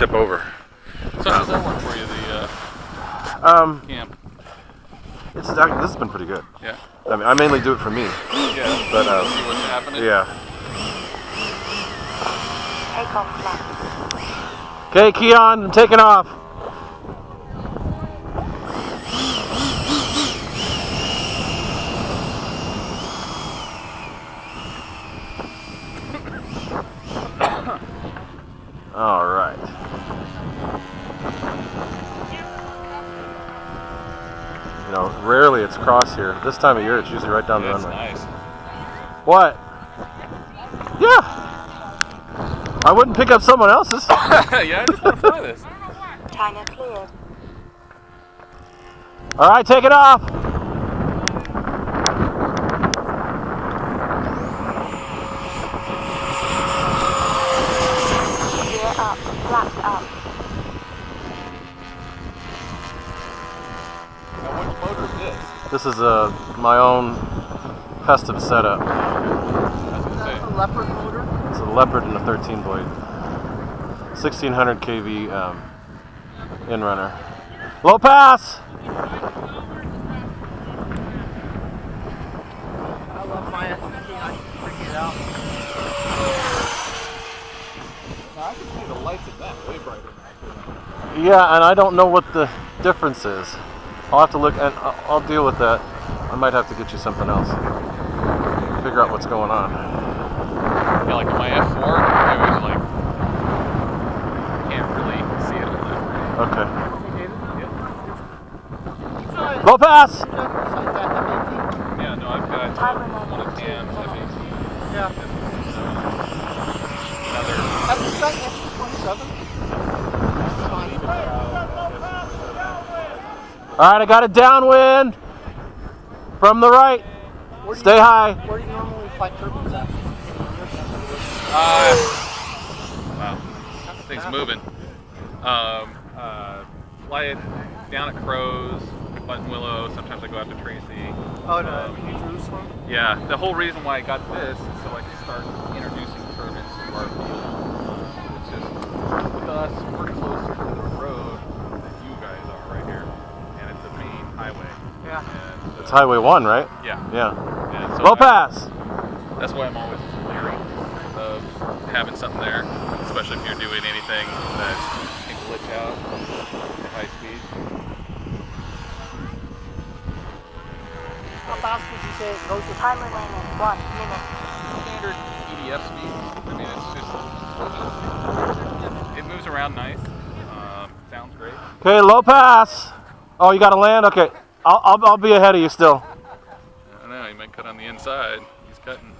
tip over. So how's that work for you, the camp? This has been pretty good. Yeah. I mean, I mainly do it for me. Yeah. But see what's happening. Yeah. Okay, Keon, I'm taking off. All right. You know, rarely it's cross here. This time of year, it's usually right down the runway. That's nice. What? Yeah. I wouldn't pick up someone else's. Yeah, I just want to fly this. China cleared. All right, take it off. Gear up, flaps up. Now, which motor is this? This is my own custom setup. That's a Leopard motor? It's a Leopard and a 13 blade. 1600 kV Inrunner. Low pass! I love my F-15. I can bring it out. Now, I can see the lights in that way brighter than that. Yeah, and I don't know what the difference is. I'll have to look, and I'll deal with that. I might have to get you something else. Figure out what's going on. Yeah, like in my F4, I was like, can't really see it on that. Okay. Yeah. Low pass! Yeah, no, I've got one of Cam's, F-18. Yeah. Another. Have you got F-27? All right, I got a downwind from the right. Stay high. Where do you normally fly turbines at? Wow, thing's moving. Fly it down at Crows, Button Willow. Sometimes I go out to Tracy. Oh, no, New Jerusalem? Yeah, the whole reason why I got this is so I can start introducing turbines to our field. It's just, with us, we're closer to the road than you guys are right here. And it's a main highway. Yeah. And, It's Highway 1, right? Yeah. Yeah. And so Low pass! that's why I'm always leery of having something there, especially if you're doing anything that can glitch out at high speed. How fast would you say it goes with Time remaining 1 minute. Standard EDF speed. I mean, it's just, it moves around nice. Sounds great. Okay, low pass. Oh, you got to land? Okay. I'll be ahead of you still. I don't know, he might cut on the inside. He's cutting.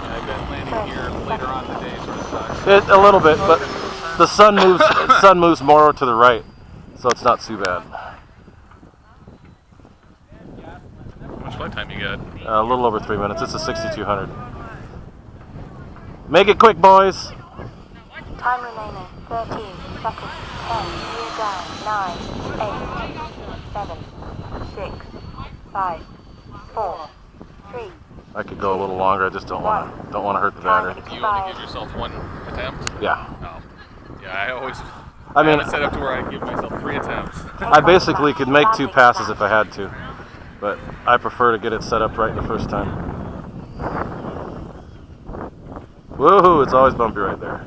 I bet landing here later on in the day sort of sucks. A little bit, but the sun moves more to the right, so it's not too bad. How much flight time you got? A little over 3 minutes. It's a 6200. Make it quick, boys. Time remaining 13 seconds. 10, gear down. 9, 8, 7, 6, 5, 4, 3. I could go a little longer. I just don't want to hurt the battery. You only give yourself one attempt? Yeah. Oh. Yeah, I always I mean, have it set up to where I give myself 3 attempts. I basically could make 2 passes if I had to, but I prefer to get it set up right the first time. Woohoo! It's always bumpy right there.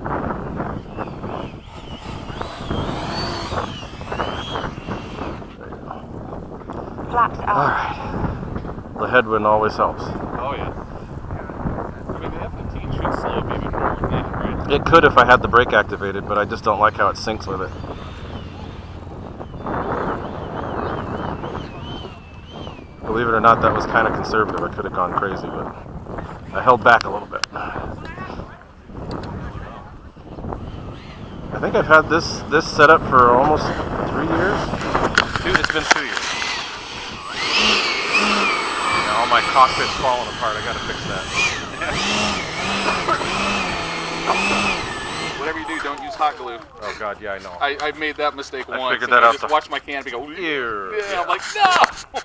Flaps up. All right. The headwind always helps. Oh yeah. I mean, the F-15 should slow up even more than that, right? It could if I had the brake activated, but I just don't like how it syncs with it. Believe it or not, that was kind of conservative. I could have gone crazy, but I held back a little bit. I think I've had this set up for almost 3 years. It's been 2 years. Yeah, all my cockpit's falling apart. I gotta fix that. Whatever you do, don't use hot glue. Oh God, yeah, I know. I made that mistake once. figured and that I out just the- watched my canopy go. Ear. Yeah, I'm like, no!